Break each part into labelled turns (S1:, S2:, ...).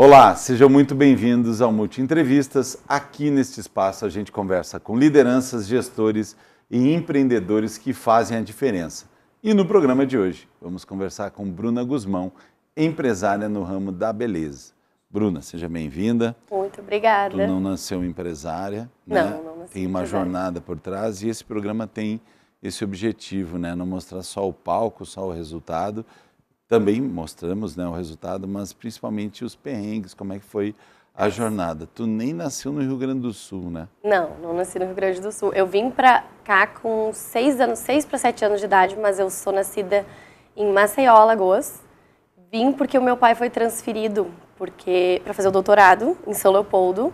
S1: Olá, sejam muito bem-vindos ao Multi Entrevistas. Aqui neste espaço a gente conversa com lideranças, gestores e empreendedores que fazem a diferença. E no programa de hoje vamos conversar com Bruna Guzmão, empresária no ramo da beleza. Bruna, seja bem-vinda.
S2: Muito obrigada.
S1: Tu não nasceu empresária,
S2: né?
S1: Não nasci. Tem uma jornada por trás e esse programa tem esse objetivo, né? Não mostrar só o palco, só o resultado. Também mostramos, né, o resultado, mas principalmente os perrengues, como é que foi a jornada. Tu nem nasceu no Rio Grande do Sul, né?
S2: Não nasci no Rio Grande do Sul. Eu vim pra cá com 6 para 7 anos de idade, mas eu sou nascida em Maceió, Alagoas. Vim porque o meu pai foi transferido para fazer o doutorado em São Leopoldo.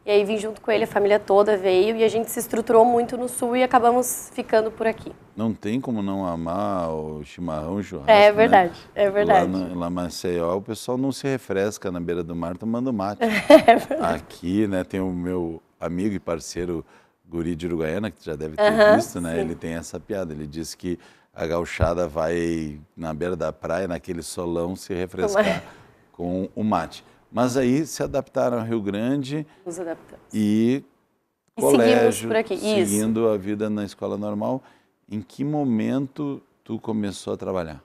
S2: E aí vim junto com ele, a família toda veio e a gente se estruturou muito no Sul e acabamos ficando por aqui.
S1: Não tem como não amar o chimarrão, o churrasco,
S2: É verdade,
S1: né?
S2: é verdade.
S1: Lá em Maceió, o pessoal não se refresca na beira do mar tomando mate.
S2: É verdade.
S1: Aqui, né, tem o meu amigo e parceiro Guri de Uruguaiana, que tu já deve ter visto, né? Sim. Ele tem essa piada, ele diz que a gauchada vai na beira da praia, naquele solão, se refrescar com o mate. Mas aí se adaptaram ao Rio Grande.
S2: Nos adaptamos.
S1: E colégio,
S2: seguimos por aqui.
S1: Seguindo a vida na escola normal. Em que momento tu começou a trabalhar?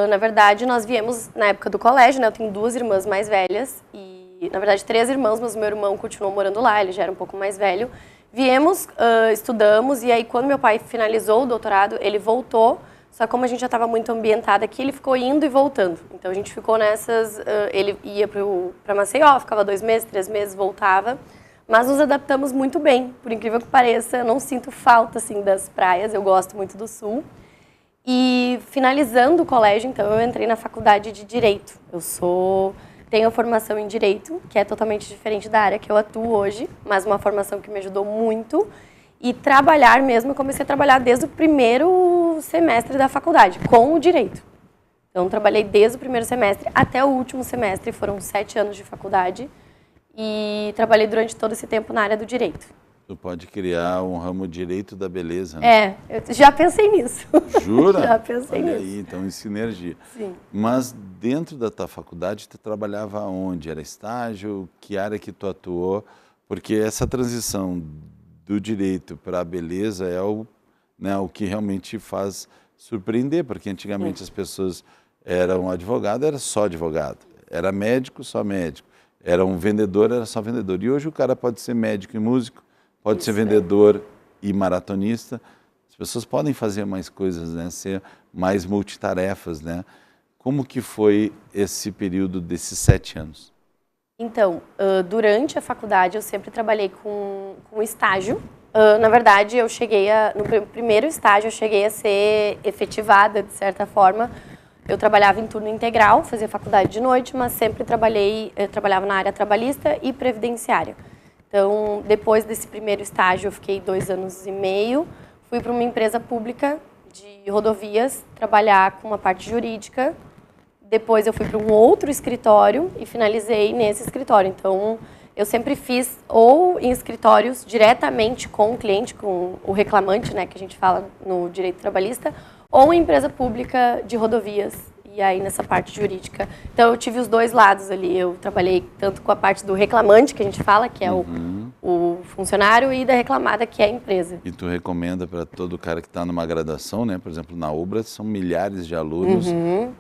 S2: Na verdade, nós viemos na época do colégio, né? Eu tenho 2 irmãs mais velhas e, na verdade, 3 irmãos, mas o meu irmão continuou morando lá, ele já era um pouco mais velho. Viemos, estudamos e aí quando meu pai finalizou o doutorado, ele voltou. Só que como a gente já estava muito ambientada aqui, ele ficou indo e voltando. Então a gente ficou nessas, ele ia para Maceió, ficava 2 meses, 3 meses, voltava. Mas nos adaptamos muito bem, por incrível que pareça, eu não sinto falta assim, das praias, eu gosto muito do Sul. E finalizando o colégio, então eu entrei na faculdade de Direito. Tenho a formação em Direito, que é totalmente diferente da área que eu atuo hoje, mas uma formação que me ajudou muito. E trabalhar mesmo, eu comecei a trabalhar desde o primeiro semestre da faculdade, com o direito. Então, trabalhei desde o primeiro semestre até o último semestre, foram 7 anos de faculdade, e trabalhei durante todo esse tempo na área do direito.
S1: Tu pode criar um ramo direito da beleza, né?
S2: Eu já pensei nisso.
S1: Jura?
S2: Já pensei
S1: Olha
S2: nisso.
S1: aí, então, em sinergia.
S2: Sim.
S1: Mas dentro da tua faculdade, tu trabalhava onde? Era estágio? Que área que tu atuou? Porque essa transição do direito para a beleza é o que realmente faz surpreender, porque antigamente as pessoas eram advogado, era só advogado, era médico, só médico, era um vendedor, era só vendedor. E hoje o cara pode ser médico e músico, pode ser vendedor e maratonista. As pessoas podem fazer mais coisas, né? Ser mais multitarefas, né? Como que foi esse período desses 7 anos?
S2: Então, durante a faculdade eu sempre trabalhei com estágio. Na verdade, no primeiro estágio eu cheguei a ser efetivada, de certa forma. Eu trabalhava em turno integral, fazia faculdade de noite, mas sempre trabalhava na área trabalhista e previdenciária. Então, depois desse primeiro estágio, eu fiquei 2 anos e meio. Fui para uma empresa pública de rodovias, trabalhar com uma parte jurídica. Depois eu fui para um outro escritório e finalizei nesse escritório. Então, eu sempre fiz ou em escritórios diretamente com o cliente, com o reclamante, né, que a gente fala no direito trabalhista, ou em empresa pública de rodovias, e aí nessa parte jurídica. Então, eu tive os 2 lados ali. Eu trabalhei tanto com a parte do reclamante, que a gente fala, que é o funcionário, e da reclamada, que é a empresa.
S1: E tu recomenda para todo cara que está numa graduação, né? Por exemplo, na UBRA, são milhares de alunos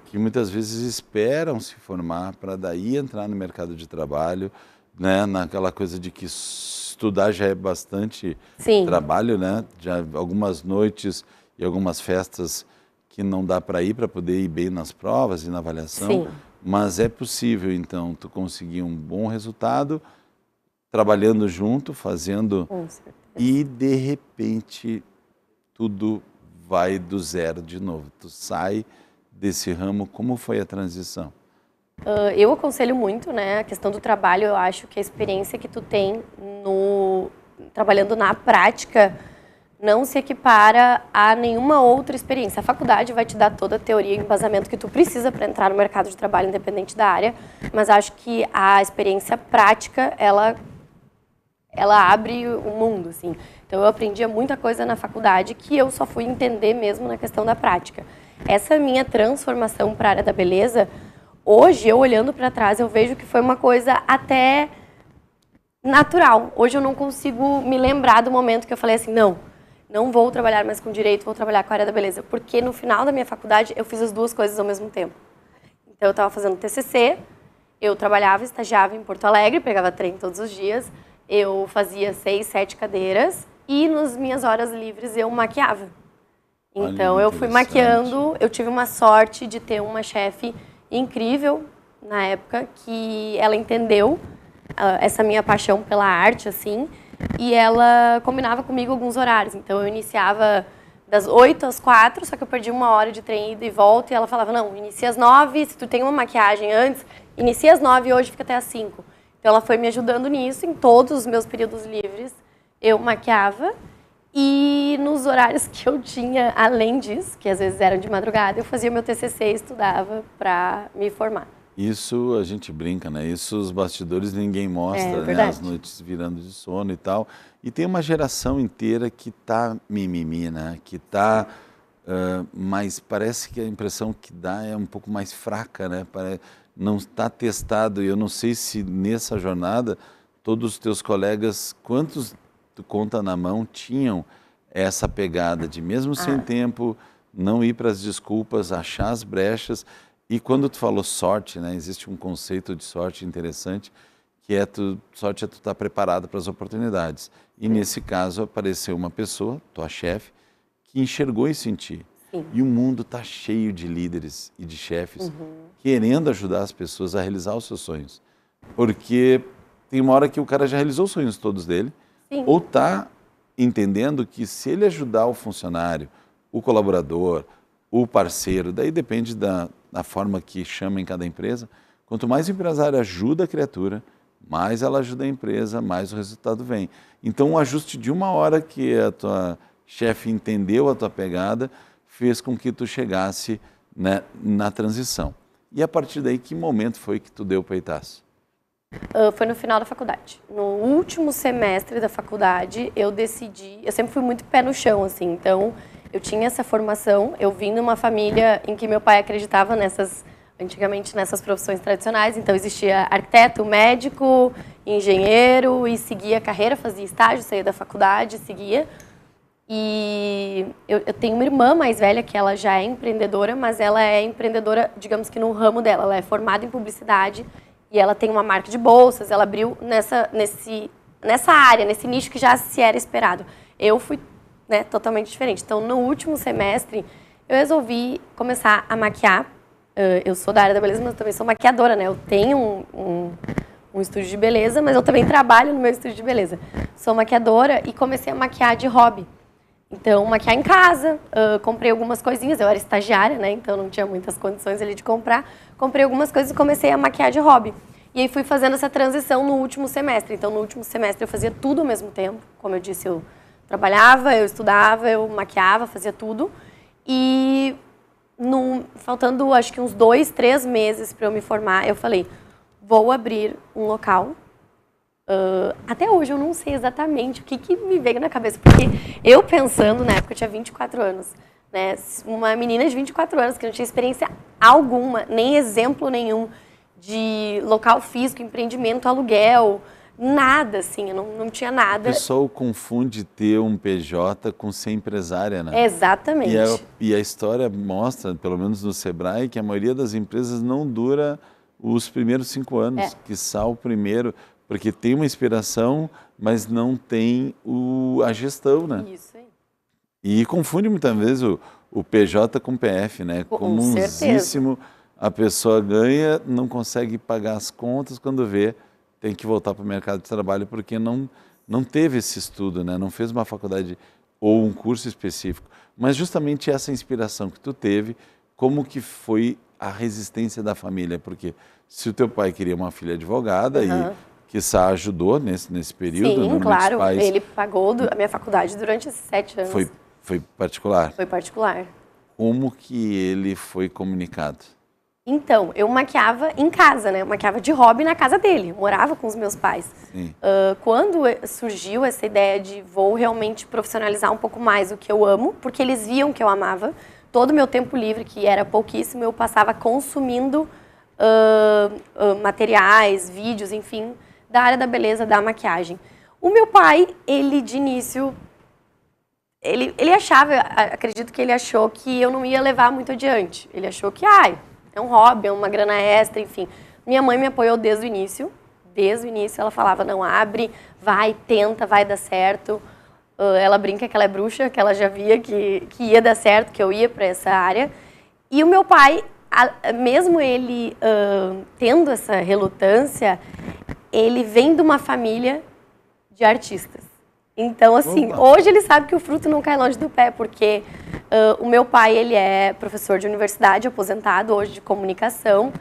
S1: que muitas vezes esperam se formar para daí entrar no mercado de trabalho, né? Naquela coisa de que estudar já é bastante trabalho, né? Já algumas noites e algumas festas que não dá para ir para poder ir bem nas provas e na avaliação. Sim. Mas é possível, então, tu conseguir um bom resultado trabalhando junto, fazendo, e de repente tudo vai do zero de novo. Tu sai desse ramo, como foi a transição?
S2: Eu aconselho muito, né, a questão do trabalho. Eu acho que a experiência que tu tem trabalhando na prática não se equipara a nenhuma outra experiência. A faculdade vai te dar toda a teoria e embasamento que tu precisa para entrar no mercado de trabalho, independente da área, mas acho que a experiência prática, ela abre o mundo, assim. Então, eu aprendia muita coisa na faculdade que eu só fui entender mesmo na questão da prática. Essa minha transformação para a área da beleza, Hoje, eu olhando para trás, eu vejo que foi uma coisa até natural. Hoje eu não consigo me lembrar do momento que eu falei assim, não vou trabalhar mais com direito, vou trabalhar com a área da beleza. Porque no final da minha faculdade, eu fiz as duas coisas ao mesmo tempo. Então, eu estava fazendo TCC, eu trabalhava, estagiava em Porto Alegre, pegava trem todos os dias, eu fazia 6, 7 cadeiras e nas minhas horas livres eu maquiava. Então, eu fui maquiando, eu tive uma sorte de ter uma chefe incrível na época, que ela entendeu essa minha paixão pela arte, assim, e ela combinava comigo alguns horários. Então, eu iniciava das 8 às 4, só que eu perdi 1 hora de trem ida e volta, e ela falava, não, inicia às 9, se tu tem uma maquiagem antes, inicia às 9 e hoje fica até às 5. Então, ela foi me ajudando nisso, em todos os meus períodos livres, eu maquiava, e nos horários que eu tinha, além disso, que às vezes eram de madrugada, eu fazia meu TCC e estudava para me formar.
S1: Isso a gente brinca, né? Isso os bastidores ninguém mostra, né? As noites virando de sono e tal. E tem uma geração inteira que tá mimimi, né? Que tá, mas parece que a impressão que dá é um pouco mais fraca, né? Não está testado. E eu não sei se nessa jornada todos os teus colegas, quantos tu conta na mão, tinham essa pegada de mesmo sem tempo, não ir para as desculpas, achar as brechas. E quando tu falou sorte, né, existe um conceito de sorte interessante, que é sorte é tu estar preparado para as oportunidades. E nesse caso apareceu uma pessoa, tua chefe, que enxergou isso em ti. Sim. E o mundo está cheio de líderes e de chefes querendo ajudar as pessoas a realizar os seus sonhos. Porque tem uma hora que o cara já realizou os sonhos todos dele, sim, ou está entendendo que se ele ajudar o funcionário, o colaborador, o parceiro, daí depende da forma que chama em cada empresa, quanto mais o empresário ajuda a criatura, mais ela ajuda a empresa, mais o resultado vem. Então, o ajuste de 1 hora que a tua chefe entendeu a tua pegada, fez com que tu chegasse, né, na transição. E a partir daí, que momento foi que tu deu o peitaço?
S2: Foi no final da faculdade. No último semestre da faculdade, eu decidi... Eu sempre fui muito pé no chão, assim, então... Eu tinha essa formação, eu vim de uma família em que meu pai acreditava antigamente nessas profissões tradicionais, então existia arquiteto, médico, engenheiro, e seguia a carreira, fazia estágio, saía da faculdade, seguia. E eu tenho uma irmã mais velha, que ela já é empreendedora, mas ela é empreendedora, digamos que no ramo dela, ela é formada em publicidade, e ela tem uma marca de bolsas, ela abriu nessa área, nesse nicho que já se era esperado. Eu fui totalmente diferente. Então, no último semestre, eu resolvi começar a maquiar. Eu sou da área da beleza, mas eu também sou maquiadora, né? Eu tenho um estúdio de beleza, mas eu também trabalho no meu estúdio de beleza. Sou maquiadora e comecei a maquiar de hobby. Então, maquiar em casa, comprei algumas coisinhas. Eu era estagiária, né? Então, não tinha muitas condições ali de comprar. Comprei algumas coisas e comecei a maquiar de hobby. E aí, fui fazendo essa transição no último semestre. Então, no último semestre, eu fazia tudo ao mesmo tempo. Como eu disse, eu trabalhava, eu estudava, eu maquiava, fazia tudo. E faltando, acho que uns 2, 3 meses para eu me formar, eu falei, vou abrir um local. Até hoje eu não sei exatamente o que me veio na cabeça, porque eu pensando, na época eu tinha 24 anos, né? Uma menina de 24 anos que não tinha experiência alguma, nem exemplo nenhum de local físico, empreendimento, aluguel, nada, assim, eu não tinha nada.
S1: O pessoal confunde ter um PJ com ser empresária, né?
S2: Exatamente.
S1: E a história mostra, pelo menos no Sebrae, que a maioria das empresas não dura os primeiros 5 anos, quiçá o primeiro, porque tem uma inspiração, mas não tem a gestão, né? Isso aí. E confunde muitas vezes o PJ com o PF, né? Comunsíssimo, a pessoa ganha, não consegue pagar as contas, quando vê, tem que voltar para o mercado de trabalho porque não teve esse estudo, né? Não fez uma faculdade ou um curso específico. Mas justamente essa inspiração que tu teve, como que foi a resistência da família? Porque se o teu pai queria uma filha advogada e quiçá ajudou nesse período...
S2: Sim, claro. Ele pagou a minha faculdade durante esses 7 anos.
S1: Foi particular?
S2: Foi particular.
S1: Como que ele foi comunicado?
S2: Então, eu maquiava em casa, né? Eu maquiava de hobby na casa dele, morava com os meus pais. Quando surgiu essa ideia de vou realmente profissionalizar um pouco mais o que eu amo, porque eles viam que eu amava, todo o meu tempo livre, que era pouquíssimo, eu passava consumindo materiais, vídeos, enfim, da área da beleza, da maquiagem. O meu pai, ele de início, ele achava, acredito que ele achou que eu não ia levar muito adiante. Ele achou que, é um hobby, é uma grana extra, enfim. Minha mãe me apoiou desde o início. Desde o início ela falava, não, abre, vai, tenta, vai dar certo. Ela brinca que ela é bruxa, que ela já via que ia dar certo, que eu ia para essa área. E o meu pai, mesmo ele tendo essa relutância, ele vem de uma família de artistas. Então, assim, hoje ele sabe que o fruto não cai longe do pé, porque o meu pai, ele é professor de universidade, aposentado hoje de comunicação,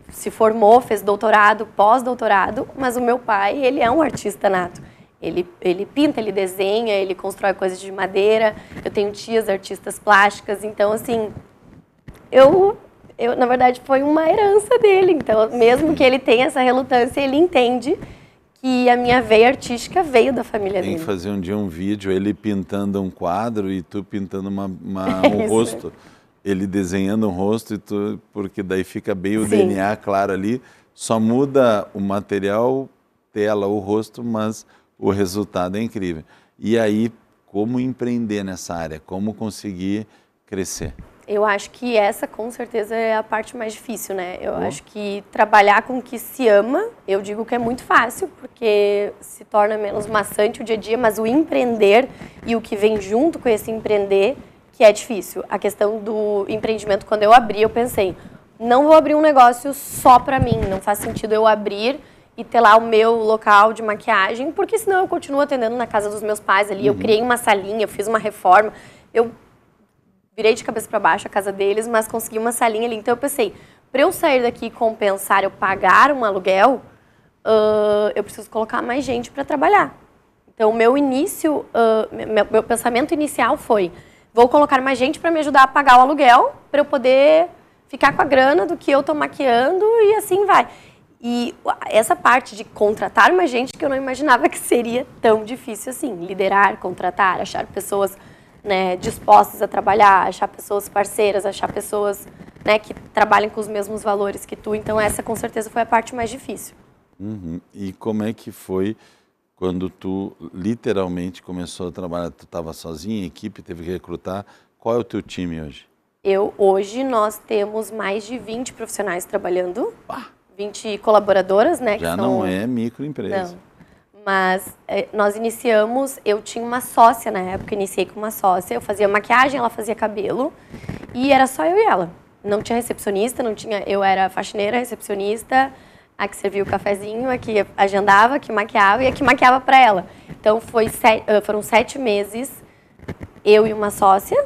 S2: se formou, fez doutorado, pós-doutorado, mas o meu pai, ele é um artista nato. Ele pinta, ele desenha, ele constrói coisas de madeira, eu tenho tias artistas plásticas, então, assim, eu na verdade, foi uma herança dele, então, mesmo que ele tenha essa relutância, ele entende que a minha veia artística veio da família dele.
S1: Tem que fazer um dia um vídeo, ele pintando um quadro e tu pintando um rosto. Ele desenhando um rosto, porque daí fica bem o DNA claro ali. Só muda o material, tela, o rosto, mas o resultado é incrível. E aí, como empreender nessa área? Como conseguir crescer?
S2: Eu acho que essa, com certeza, é a parte mais difícil, né? Eu acho que trabalhar com o que se ama, eu digo que é muito fácil, porque se torna menos maçante o dia a dia, mas o empreender e o que vem junto com esse empreender, que é difícil. A questão do empreendimento, quando eu abri, eu pensei, não vou abrir um negócio só pra mim, não faz sentido eu abrir e ter lá o meu local de maquiagem, porque senão eu continuo atendendo na casa dos meus pais ali, eu criei uma salinha, eu fiz uma reforma, eu virei de cabeça para baixo a casa deles, mas consegui uma salinha ali. Então eu pensei, para eu sair daqui e compensar, eu pagar um aluguel, eu preciso colocar mais gente para trabalhar. Então o meu início, meu pensamento inicial foi, vou colocar mais gente para me ajudar a pagar o aluguel, para eu poder ficar com a grana do que eu estou maquiando e assim vai. E essa parte de contratar mais gente que eu não imaginava que seria tão difícil assim. Liderar, contratar, achar pessoas, né, dispostas a trabalhar, achar pessoas parceiras, achar pessoas, né, que trabalhem com os mesmos valores que tu. Então essa com certeza foi a parte mais difícil.
S1: E como é que foi quando tu literalmente começou a trabalhar? Tu estava sozinha, equipe, teve que recrutar. Qual é o teu time hoje?
S2: Hoje nós temos mais de 20 profissionais trabalhando, 20 colaboradoras, né?
S1: Já que não é microempresa.
S2: Não. Mas nós iniciamos, eu tinha uma sócia na época, iniciei com uma sócia, eu fazia maquiagem, ela fazia cabelo, e era só eu e ela. Não tinha recepcionista, eu era faxineira, recepcionista, a que servia o cafezinho, a que agendava, a que maquiava e a que maquiava para ela. Então foram 7 meses, eu e uma sócia,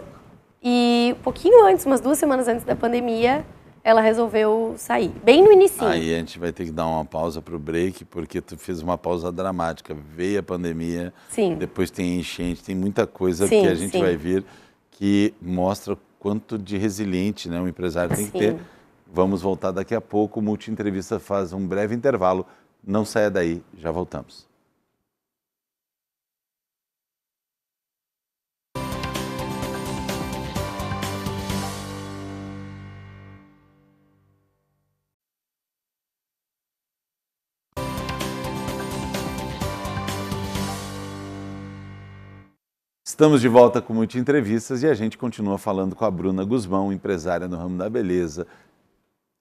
S2: e um pouquinho antes, umas 2 semanas antes da pandemia, ela resolveu sair, bem no inicinho.
S1: Aí a gente vai ter que dar uma pausa para o break, porque tu fez uma pausa dramática. Veio a pandemia, depois tem enchente, tem muita coisa que a gente vai ver que mostra o quanto de resiliente, né, um empresário tem que ter. Vamos voltar daqui a pouco, o Multi Entrevista faz um breve intervalo. Não saia daí, já voltamos. Estamos de volta com Multi Entrevistas e a gente continua falando com a Bruna Guzmão, empresária no ramo da beleza,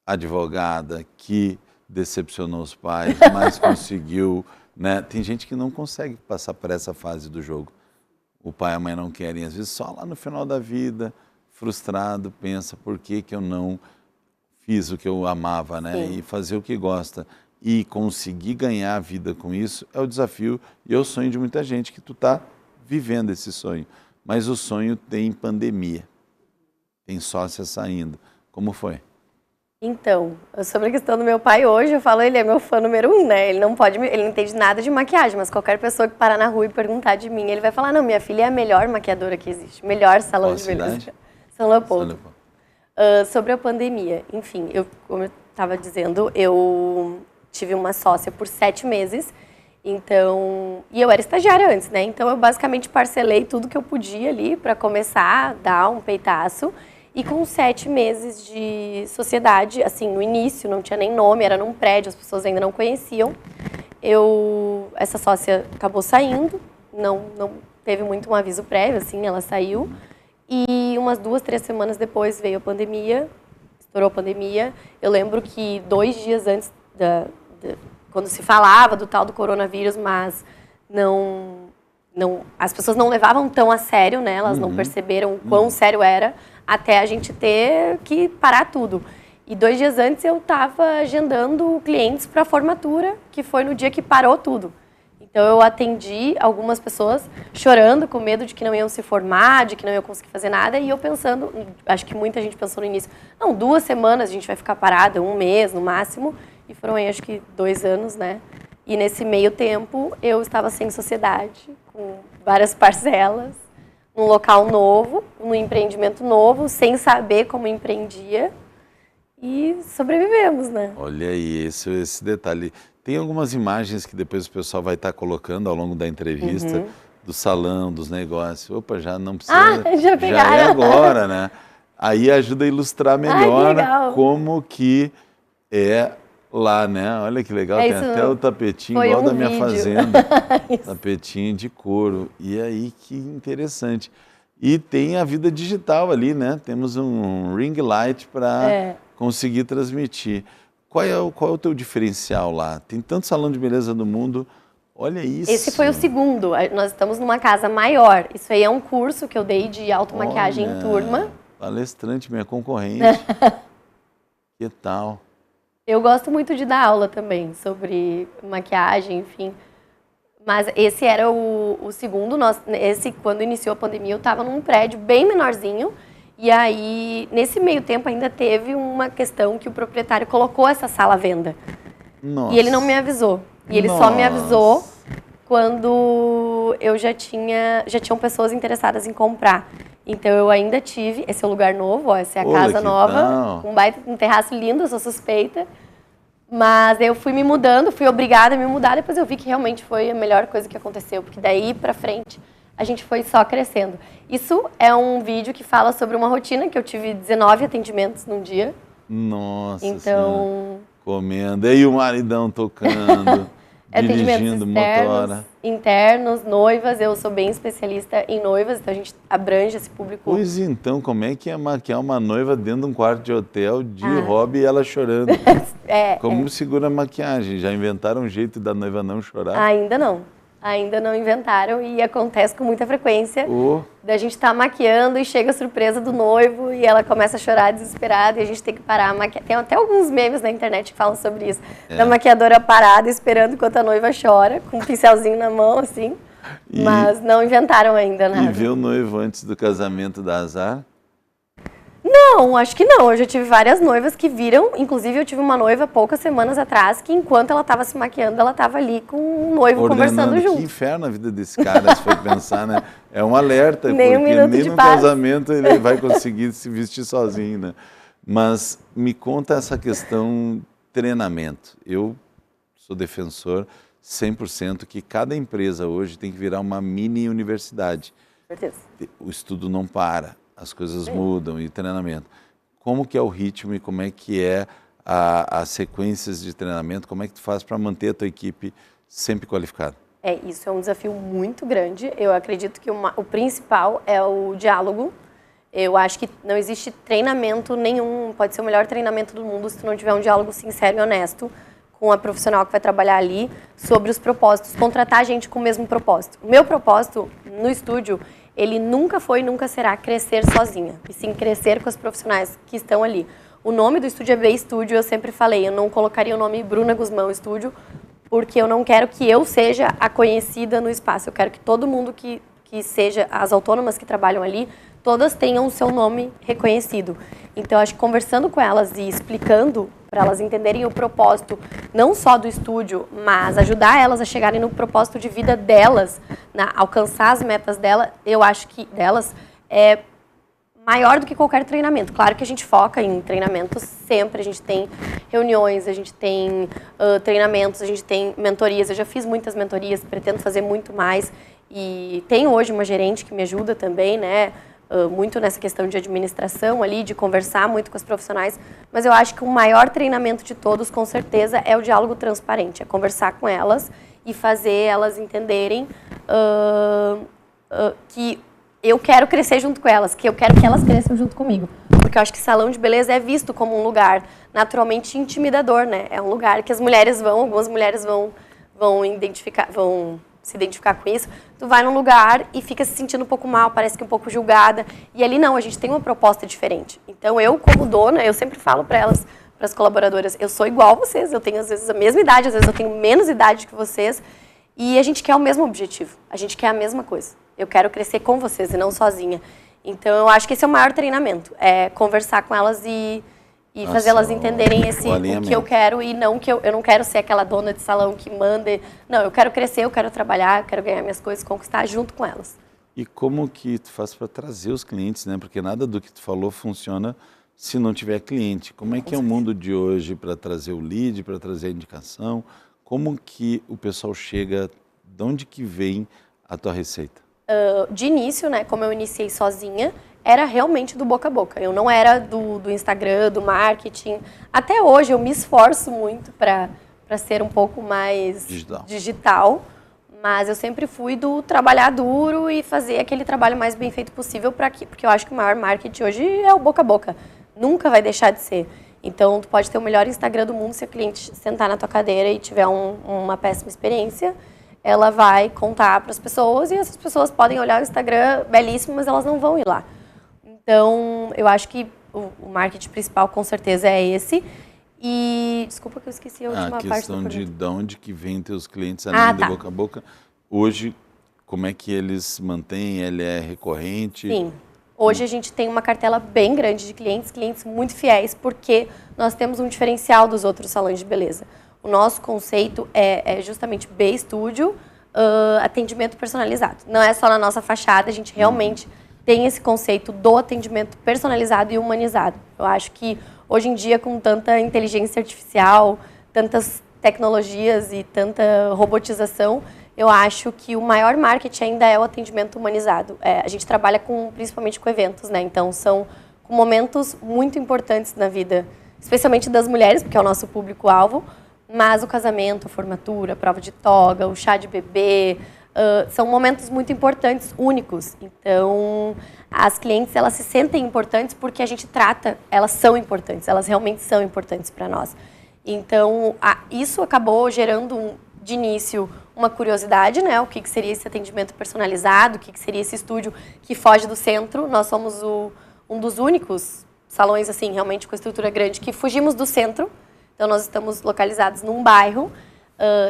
S1: advogada, que decepcionou os pais, mas conseguiu, né? Tem gente que não consegue passar por essa fase do jogo. O pai e a mãe não querem, às vezes só lá no final da vida, frustrado, pensa por que eu não fiz o que eu amava, né? E fazer o que gosta. E conseguir ganhar a vida com isso é o desafio e é o sonho de muita gente que tu está vivendo esse sonho, mas o sonho tem pandemia, tem sócia saindo. Como foi?
S2: Então, sobre a questão do meu pai hoje, eu falo, ele é meu fã número 1, né? Ele não entende nada de maquiagem, mas qualquer pessoa que parar na rua e perguntar de mim, ele vai falar, não, minha filha é a melhor maquiadora que existe, melhor salão de beleza. São Leopoldo. Sobre a pandemia, enfim, como eu estava dizendo, eu tive uma sócia por 7 meses, então, e eu era estagiária antes, né? Então eu basicamente parcelei tudo que eu podia ali para começar a dar um peitaço. E com 7 meses de sociedade, assim, no início não tinha nem nome, era num prédio, as pessoas ainda não conheciam. Essa sócia acabou saindo, não teve muito um aviso prévio, assim, ela saiu. E umas 2, 3 semanas depois veio a pandemia, estourou a pandemia. Eu lembro que 2 dias antes, quando se falava do tal do coronavírus, mas as pessoas não levavam tão a sério, né? Elas não perceberam o quão sério era, até a gente ter que parar tudo. E 2 dias antes eu estava agendando clientes para a formatura, que foi no dia que parou tudo. Então eu atendi algumas pessoas chorando, com medo de que não iam se formar, de que não iam conseguir fazer nada, e eu pensando, acho que muita gente pensou no início, não, 2 semanas a gente vai ficar parada, 1 mês no máximo, e foram aí acho que 2 anos, né? E nesse meio tempo eu estava sem sociedade, com várias parcelas, num local novo, num empreendimento novo, sem saber como empreendia, e sobrevivemos, né?
S1: Olha aí, esse detalhe. Tem algumas imagens que depois o pessoal vai estar colocando ao longo da entrevista, do salão, dos negócios. Opa, já não precisa,
S2: já pegaram.
S1: Já é agora, né? Aí ajuda a ilustrar melhor como que é lá, né? Olha que legal, tem até o tapetinho igual da minha fazenda, tapetinho de couro. E aí, que interessante. E tem a vida digital ali, né? Temos um ring light para conseguir transmitir. Qual é o teu diferencial lá? Tem tanto salão de beleza do mundo, olha isso.
S2: Esse foi o segundo, nós estamos numa casa maior. Isso aí é um curso que eu dei de automaquiagem em turma.
S1: Palestrante, minha concorrente. Que tal?
S2: Eu gosto muito de dar aula também sobre maquiagem, enfim. Mas esse era o segundo. Quando iniciou a pandemia, eu estava num prédio bem menorzinho. E aí, nesse meio tempo, ainda teve uma questão que o proprietário colocou essa sala à venda.
S1: Nossa.
S2: E ele não me avisou. E ele só me avisou quando eu já tinham pessoas interessadas em comprar. Então, eu ainda tive... Esse é o lugar novo, ó, essa é a casa nova. Um terraço lindo, eu sou suspeita. Mas eu fui me mudando, fui obrigada a me mudar. Depois eu vi que realmente foi a melhor coisa que aconteceu. Porque daí pra frente... a gente foi só crescendo. Isso é um vídeo que fala sobre uma rotina que eu tive 19 atendimentos num dia.
S1: Nossa
S2: então
S1: senhora. Comendo, e o maridão tocando, dirigindo motora.
S2: Internos, noivas, eu sou bem especialista em noivas, então a gente abrange esse público.
S1: Pois então, como é que é maquiar uma noiva dentro de um quarto de hotel de hobby e ela chorando? Como segura a maquiagem? Já inventaram um jeito da noiva não chorar?
S2: Ainda não. Ainda não inventaram e acontece com muita frequência da gente estar maquiando e chega a surpresa do noivo e ela começa a chorar desesperada e a gente tem que parar a maquiar. Tem até alguns memes na internet que falam sobre isso. Da maquiadora parada esperando enquanto a noiva chora, com um pincelzinho na mão, assim. Mas não inventaram ainda nada.
S1: E ver o noivo antes do casamento dá azar?
S2: Não, acho que não. Eu já tive várias noivas que viram, inclusive eu tive uma noiva poucas semanas atrás que enquanto ela estava se maquiando, ela estava ali com um noivo conversando junto.
S1: Que inferno a vida desse cara, se for pensar, né? É um alerta,
S2: nem
S1: porque nem no casamento ele vai conseguir se vestir sozinho, né? Mas me conta essa questão treinamento. Eu sou defensor 100% que cada empresa hoje tem que virar uma mini universidade.
S2: Com certeza.
S1: O estudo não para. As coisas mudam e treinamento. Como que é o ritmo e como é que é as sequências de treinamento? Como é que tu faz para manter a tua equipe sempre qualificada?
S2: Isso é um desafio muito grande. Eu acredito que o principal é o diálogo. Eu acho que não existe treinamento nenhum, pode ser o melhor treinamento do mundo se tu não tiver um diálogo sincero e honesto com a profissional que vai trabalhar ali sobre os propósitos, contratar a gente com o mesmo propósito. O meu propósito no estúdio, ele nunca foi e nunca será crescer sozinha, e sim crescer com os profissionais que estão ali. O nome do estúdio é B Estúdio, eu sempre falei, eu não colocaria o nome Bruna Guzmão Estúdio, porque eu não quero que eu seja a conhecida no espaço, eu quero que todo mundo que seja, as autônomas que trabalham ali, todas tenham o seu nome reconhecido. Então, acho que conversando com elas e explicando para elas entenderem o propósito, não só do estúdio, mas ajudar elas a chegarem no propósito de vida delas, alcançar as metas delas, eu acho que delas é maior do que qualquer treinamento. Claro que a gente foca em treinamentos sempre, a gente tem reuniões, a gente tem treinamentos, a gente tem mentorias. Eu já fiz muitas mentorias, pretendo fazer muito mais. E tenho hoje uma gerente que me ajuda também, né? muito nessa questão de administração ali, de conversar muito com as profissionais, mas eu acho que o maior treinamento de todos, com certeza, é o diálogo transparente, é conversar com elas e fazer elas entenderem que eu quero crescer junto com elas, que eu quero que elas cresçam junto comigo. Porque eu acho que salão de beleza é visto como um lugar naturalmente intimidador, né? É um lugar que as mulheres algumas mulheres vão se identificar com isso. Tu vai num lugar e fica se sentindo um pouco mal, parece que um pouco julgada. E ali não, a gente tem uma proposta diferente. Então eu, como dona, eu sempre falo para elas, para as colaboradoras, eu sou igual a vocês, eu tenho às vezes a mesma idade, às vezes eu tenho menos idade que vocês. E a gente quer o mesmo objetivo, a gente quer a mesma coisa. Eu quero crescer com vocês e não sozinha. Então, eu acho que esse é o maior treinamento, é conversar com elas e fazer elas entenderem o que eu quero e não que eu não quero ser aquela dona de salão que manda. Não, eu quero crescer, eu quero trabalhar, eu quero ganhar minhas coisas, conquistar junto com elas.
S1: E como que tu faz para trazer os clientes, né? Porque nada do que tu falou funciona se não tiver cliente. Como é que é o mundo de hoje para trazer o lead, para trazer a indicação? Como que o pessoal chega, de onde que vem a tua receita?
S2: De início, né, como eu iniciei sozinha, era realmente do boca a boca. Eu não era do Instagram, do marketing. Até hoje eu me esforço muito para ser um pouco mais digital, mas eu sempre fui do trabalhar duro e fazer aquele trabalho mais bem feito possível porque eu acho que o maior marketing hoje é o boca a boca. Nunca vai deixar de ser. Então, tu pode ter o melhor Instagram do mundo, se a cliente sentar na tua cadeira e tiver uma péssima experiência, ela vai contar para as pessoas e essas pessoas podem olhar o Instagram belíssimo, mas elas não vão ir lá. Então, eu acho que o marketing principal, com certeza, é esse. E, desculpa que eu esqueci a última parte da pergunta.
S1: A questão de onde que vem teus clientes, além do boca a boca. Hoje, como é que eles mantêm? Ele é recorrente?
S2: Sim. Hoje a gente tem uma cartela bem grande de clientes muito fiéis, porque nós temos um diferencial dos outros salões de beleza. O nosso conceito é justamente B-Studio, atendimento personalizado. Não é só na nossa fachada, a gente realmente tem esse conceito do atendimento personalizado e humanizado. Eu acho que hoje em dia, com tanta inteligência artificial, tantas tecnologias e tanta robotização, eu acho que o maior marketing ainda é o atendimento humanizado. A gente trabalha principalmente com eventos, né? Então, são com momentos muito importantes na vida, especialmente das mulheres, porque é o nosso público-alvo, mas o casamento, a formatura, a prova de toga, o chá de bebê, são momentos muito importantes, únicos. Então, as clientes, elas se sentem importantes porque a gente trata, elas são importantes, elas realmente são importantes para nós. Então, isso acabou gerando, de início, uma curiosidade, né? O que seria esse atendimento personalizado, o que seria esse estúdio que foge do centro. Nós somos um dos únicos salões, assim, realmente com estrutura grande, que fugimos do centro. Então, nós estamos localizados num bairro,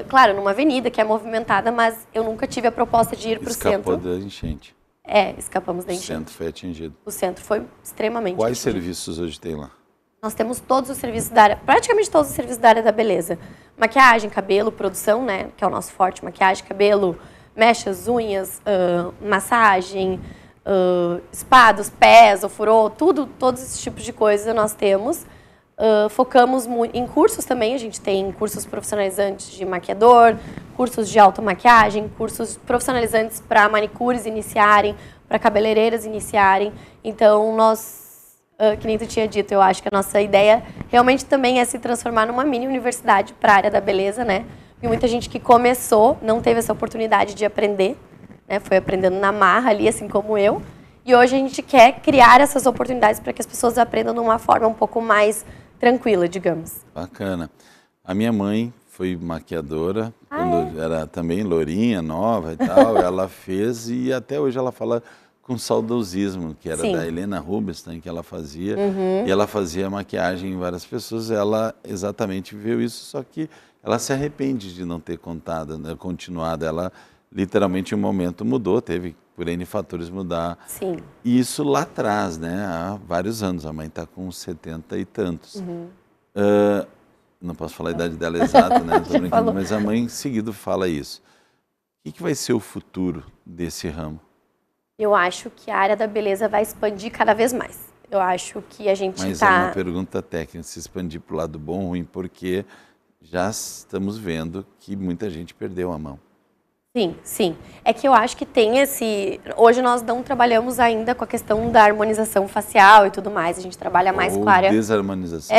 S2: claro, numa avenida que é movimentada, mas eu nunca tive a proposta de ir para o centro.
S1: Escapou da enchente.
S2: Escapamos da enchente.
S1: O centro foi atingido.
S2: O centro foi extremamente
S1: Quais
S2: atingido.
S1: serviços hoje tem lá?
S2: Nós temos todos os serviços da área, praticamente todos os serviços da área da beleza. Maquiagem, cabelo, produção, né, que é o nosso forte, maquiagem, cabelo, mechas, unhas, massagem, spa dos pés, ofurô, todos esses tipos de coisas nós temos. Focamos muito em cursos também, a gente tem cursos profissionalizantes de maquiador, cursos de automaquiagem, cursos profissionalizantes para manicures iniciarem, para cabeleireiras iniciarem. Então, que nem tu tinha dito, eu acho que a nossa ideia realmente também é se transformar numa mini universidade para a área da beleza, né? Porque muita gente que começou não teve essa oportunidade de aprender, né? Foi aprendendo na marra ali, assim como eu. E hoje a gente quer criar essas oportunidades para que as pessoas aprendam de uma forma um pouco mais tranquila, digamos.
S1: Bacana. A minha mãe foi maquiadora, quando era também lourinha, nova e tal, ela fez e até hoje ela fala com saudosismo, que era da Helena Rubinstein, que ela fazia, e ela fazia maquiagem em várias pessoas, ela exatamente viveu isso, só que ela se arrepende de não ter continuado, ela literalmente um momento mudou, teve por N fatores mudar.
S2: Sim.
S1: E isso lá atrás, né, há vários anos, a mãe está com 70 e tantos. Não posso falar a idade dela exata, né, tô brincando, mas a mãe em seguida fala isso. O que vai ser o futuro desse ramo?
S2: Eu acho que a área da beleza vai expandir cada vez mais. Eu acho que a gente
S1: Mas é uma pergunta técnica, se expandir para o lado bom ou ruim, porque já estamos vendo que muita gente perdeu a mão.
S2: Sim, sim. É que eu acho que tem esse... Hoje nós não trabalhamos ainda com a questão da harmonização facial e tudo mais. A gente trabalha mais com a área...
S1: desarmonização.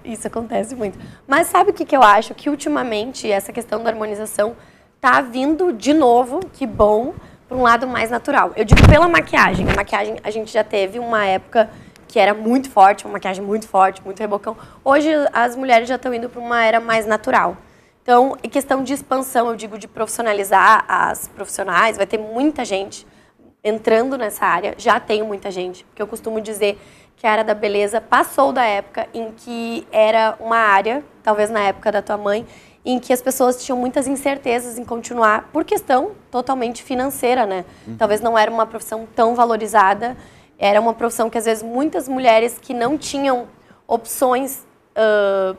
S2: Isso acontece muito. Mas sabe o que eu acho? Que ultimamente essa questão da harmonização tá vindo de novo, que bom, para um lado mais natural. Eu digo pela maquiagem. A maquiagem, a gente já teve uma época que era muito forte, uma maquiagem muito forte, muito rebocão. Hoje as mulheres já estão indo para uma era mais natural. Então, em questão de expansão, eu digo de profissionalizar as profissionais, vai ter muita gente entrando nessa área, já tem muita gente, porque eu costumo dizer que a área da beleza passou da época em que era uma área, talvez na época da tua mãe, em que as pessoas tinham muitas incertezas em continuar por questão totalmente financeira, né? Talvez não era uma profissão tão valorizada, era uma profissão que às vezes muitas mulheres que não tinham opções,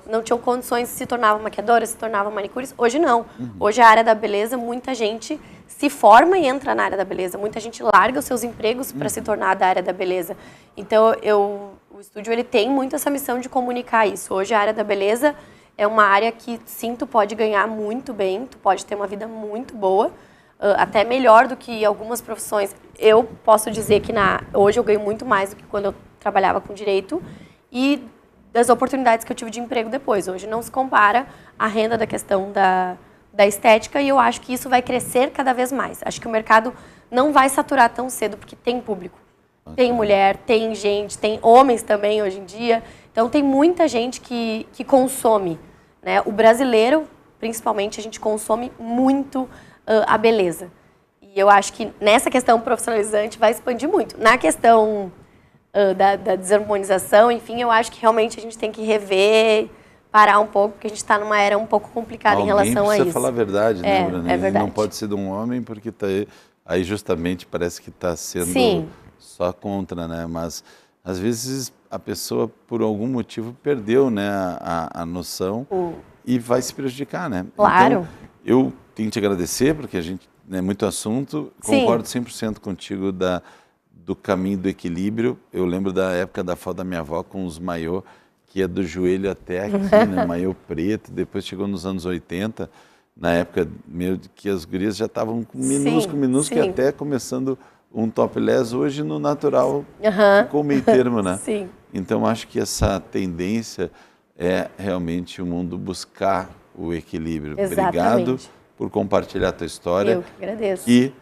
S2: não tinham condições, se tornavam maquiadoras, se tornavam manicures. Hoje não. Hoje a área da beleza, muita gente se forma e entra na área da beleza. Muita gente larga os seus empregos para se tornar da área da beleza. Então, o estúdio ele tem muito essa missão de comunicar isso. Hoje a área da beleza é uma área que, sim, tu pode ganhar muito bem, tu pode ter uma vida muito boa, até melhor do que algumas profissões. Eu posso dizer que hoje eu ganho muito mais do que quando eu trabalhava com direito e das oportunidades que eu tive de emprego depois. Hoje não se compara a renda da questão da estética e eu acho que isso vai crescer cada vez mais. Acho que o mercado não vai saturar tão cedo porque tem público. Tem mulher, tem gente, tem homens também hoje em dia. Então tem muita gente que consome, né? O brasileiro, principalmente, a gente consome muito a beleza. E eu acho que nessa questão profissionalizante vai expandir muito. Na questão da desarmonização, enfim, eu acho que realmente a gente tem que rever, parar um pouco, porque a gente está numa era um pouco complicada em relação a isso.
S1: Precisa falar a verdade, né, Bruna?
S2: É verdade.
S1: Não pode ser de um homem, porque tá aí justamente parece que está sendo
S2: Sim.
S1: só contra, né? Mas às vezes a pessoa, por algum motivo, perdeu, né, a noção e vai se prejudicar, né?
S2: Claro.
S1: Então, eu tenho que te agradecer, porque a gente, né, muito assunto, concordo 100% contigo do caminho do equilíbrio. Eu lembro da época da foto da minha avó com os maiô, que ia do joelho até aqui, né, maiô preto. Depois chegou nos anos 80, na época que as gurias já estavam com minúsculo, que até começando um topless. Hoje no natural ficou meio termo, né?
S2: Sim.
S1: Então acho que essa tendência é realmente o mundo buscar o equilíbrio.
S2: Exatamente.
S1: Obrigado por compartilhar a tua história.
S2: Eu que agradeço.
S1: E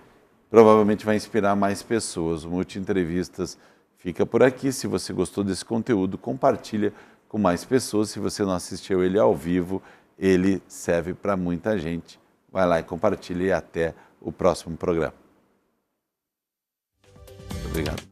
S1: provavelmente vai inspirar mais pessoas. O Multi Entrevistas fica por aqui. Se você gostou desse conteúdo, compartilha com mais pessoas. Se você não assistiu ele ao vivo, ele serve para muita gente. Vai lá e compartilha e até o próximo programa. Muito obrigado.